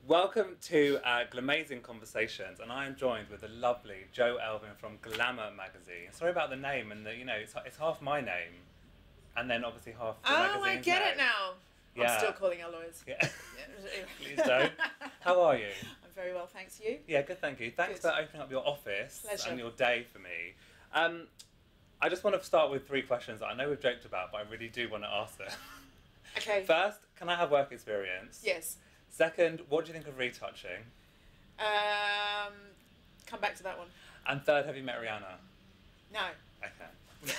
Welcome to GLA-MAZING Conversations, and I am joined with the lovely Jo Elvin from Glamour Magazine. Sorry about the name, and it's half my name, and then obviously half the magazine's I get name. it now. Yeah. I'm still calling our lawyers. Yeah. Please don't. How are you? I'm very well, thanks. You? Yeah, good, thank you. Thanks Good. for opening up your office Pleasure. and your day for me. I just want to start with 3 questions that I know we've joked about, but I really do want to ask them. Okay. First, can I have work experience? Yes. Second, what do you think of retouching? Come back to that one. And third, have you met Rihanna? No. Okay.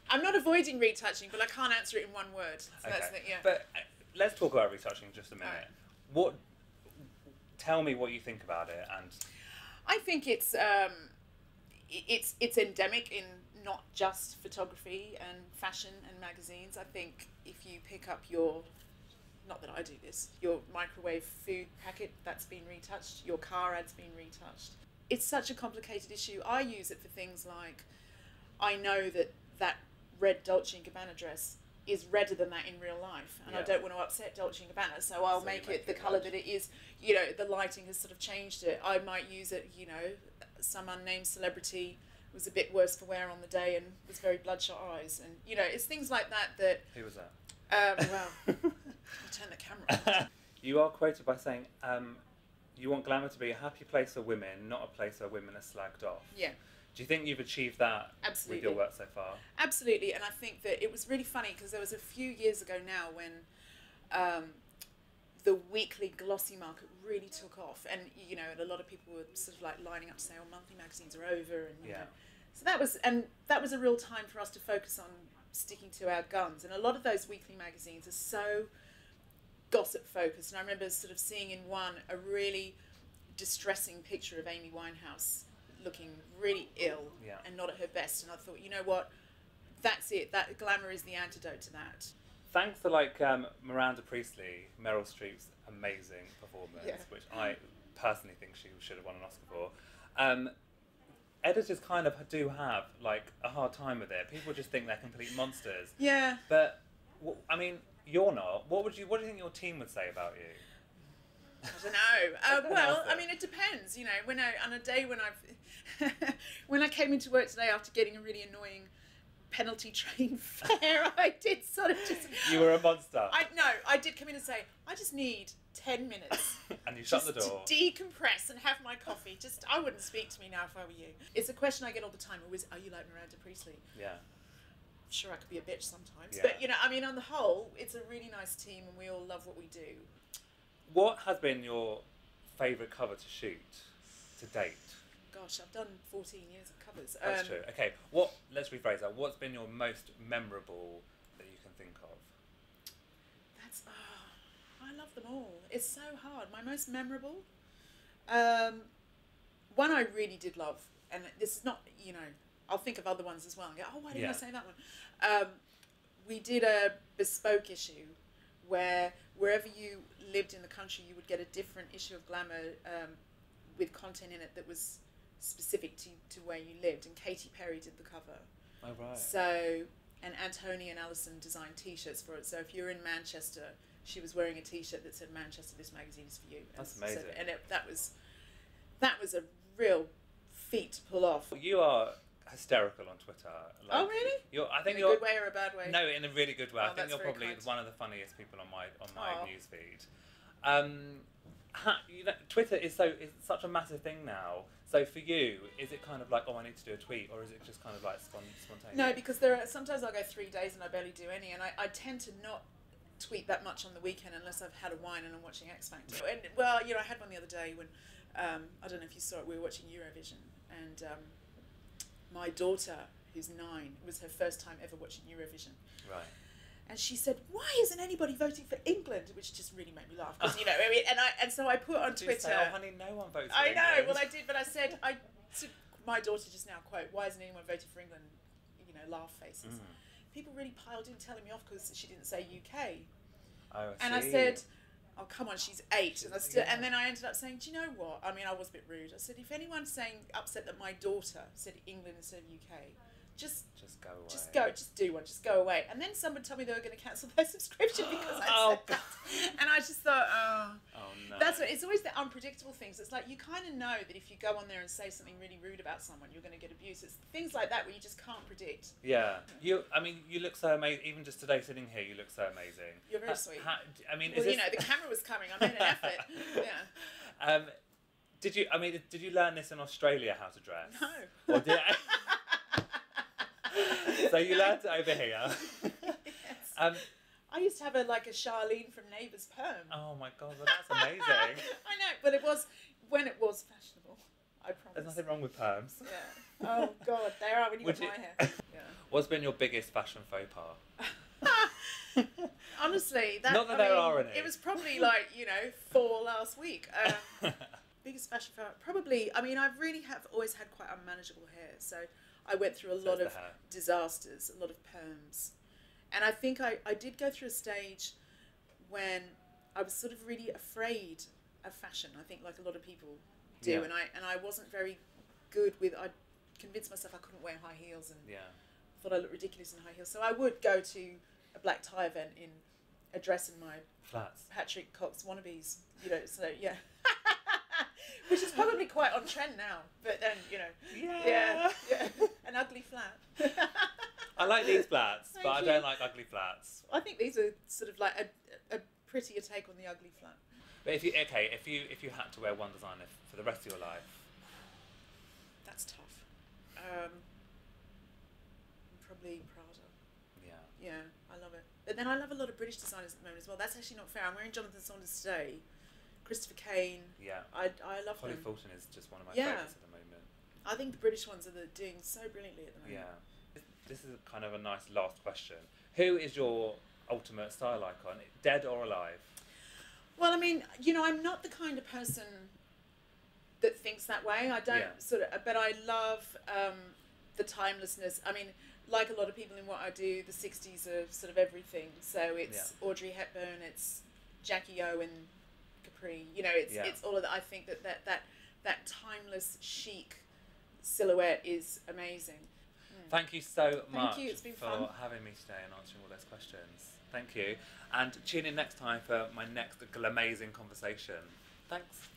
I'm not avoiding retouching, but I can't answer it in one word. So Okay. that's the, yeah. But let's talk about retouching in just a minute. Alright. Tell me what you think about it, and I think it's endemic in not just photography and fashion and magazines. I think if you pick up your, not that I do this, your microwave food packet, that's been retouched, your car ad's been retouched. It's such a complicated issue. I use it for things like, I know that red Dolce & Gabbana dress is redder than that in real life, and I don't want to upset Dolce & Gabbana, so I'll make it the colour that it is. You know, the lighting has sort of changed it. I might use it, you know, some unnamed celebrity was a bit worse for wear on the day and was very bloodshot eyes, and you know, it's things like that that... Who was that? Well, I'll turn the camera on. You are quoted by saying, you want Glamour to be a happy place for women, not a place where women are slagged off. Yeah. Do you think you've achieved that Absolutely. with your work so far? Absolutely, and I think that it was really funny because there was a few years ago now when the weekly glossy market really took off, and you know, a lot of people were sort of like lining up to say, "Oh, monthly magazines are over," and you know, so that was a real time for us to focus on sticking to our guns. And a lot of those weekly magazines are so gossip focused, and I remember sort of seeing in one a really distressing picture of Amy Winehouse looking really ill and not at her best, and I thought, you know what, that's it, that Glamour is the antidote to that. Thanks to Miranda Priestley, Meryl Streep's amazing performance, which I personally think she should have won an Oscar for, editors kind of do have like a hard time with it. People just think they're complete monsters. Yeah. But I mean, you're not. What do you think your team would say about you? I don't know. Well, I mean, it depends. You know, when I came into work today after getting a really annoying penalty train fare, I did sort of just... You were a monster. I did come in and say, I just need 10 minutes. And you shut the door. To decompress and have my coffee. I wouldn't speak to me now if I were you. It's a question I get all the time. Always, are you like Miranda Priestley? Yeah. Sure, I could be a bitch sometimes. Yeah. But, you know, I mean, on the whole, it's a really nice team and we all love what we do. What has been your favourite cover to shoot to date? Gosh, I've done 14 years of covers. That's true. Okay, let's rephrase that. What's been your most memorable that you can think of? I love them all. It's so hard. My most memorable? One I really did love, and this is not, you know, I'll think of other ones as well and go, oh, why didn't I say that one? We did a bespoke issue where wherever you lived in the country, you would get a different issue of Glamour with content in it that was specific to where you lived. And Katy Perry did the cover. Oh, right. So, and Antoni and Alison designed T-shirts for it. So if you're in Manchester, she was wearing a T-shirt that said, "Manchester, this magazine is for you." That's amazing. So, and that was a real feat to pull off. You are hysterical on Twitter. Oh, really? I think in a good way or a bad way? No, in a really good way. I think you're probably kind. one of the funniest people on my newsfeed. You know, Twitter is such a massive thing now. So for you, is it kind of like, oh, I need to do a tweet, or is it just kind of like spontaneous? No, because sometimes I'll go 3 days and I barely do any, and I tend to not tweet that much on the weekend unless I've had a wine and I'm watching X Factor. And well, you know, I had one the other day when I don't know if you saw it. We were watching Eurovision, and my daughter, who's 9, it was her first time ever watching Eurovision. Right. And she said, "Why isn't anybody voting for England?" Which just really made me laugh, because you know, I mean, and so I put on Twitter. Say, "Oh, honey, no one votes for England." I know. England. Well, I did, but I said, to my daughter just now, quote, "Why isn't anyone voting for England?" You know, laugh faces. People really piled in, telling me off because she didn't say UK. Oh, I see. And I said, "Oh, come on, she's 8." And then I ended up saying, "Do you know what? I mean, I was a bit rude. I said, if anyone's upset that my daughter said England instead of UK, just do one, just go away. And then someone told me they were going to cancel their subscription because I said that. And I just thought, no. That's what, it's always the unpredictable things. It's like you kind of know that if you go on there and say something really rude about someone, you're going to get abuse. It's things like that where you just can't predict. Yeah. You look so amazing. Even just today sitting here, you look so amazing. You're very sweet. Well, the camera was coming. I made an effort. Yeah. Did you learn this in Australia, how to dress? No. Or did So you learned it over here. Yes. I used to have a Charlene from Neighbours perm. Oh my God, well, that's amazing. I know, but it was when it was fashionable. I promise. There's nothing wrong with perms. Yeah. Oh God, there are when you got my hair. Yeah. What's been your biggest fashion faux pas? Honestly, not that there are any. It was probably 4 last week. Biggest fashion faux pas, probably. I mean, I really have always had quite unmanageable hair, so I went through a lot of disasters, a lot of perms. And I think I did go through a stage when I was sort of really afraid of fashion. I think like a lot of people do. Yeah. And I wasn't very good with, I convinced myself I couldn't wear high heels and thought I looked ridiculous in high heels. So I would go to a black tie event in a dress in my flats. Patrick Cox wannabes, so yeah. Which is probably quite on trend now, but then, yeah. An ugly flat. I like these flats, but I don't like ugly flats. I think these are sort of like a prettier take on the ugly flat. But if you had to wear one designer for the rest of your life, that's tough. Probably Prada. Yeah, I love it. But then I love a lot of British designers at the moment as well. That's actually not fair. I'm wearing Jonathan Saunders today. Christopher Kane. Yeah. I love Holly them. Fulton is just one of my favourites at the moment. I think the British ones are doing so brilliantly at the moment. Yeah. This is kind of a nice last question. Who is your ultimate style icon, dead or alive? Well, I mean, I'm not the kind of person that thinks that way. I don't but I love the timelessness. I mean, like a lot of people in what I do, the 60s are sort of everything. So it's Audrey Hepburn, it's Jackie O and Capri. It's all of that. I think that timeless chic silhouette is amazing. Thank you so much It's been for fun. having me today and answering all those questions. Thank you. And tune in next time for my next Glamour Magazine Conversation. Thanks.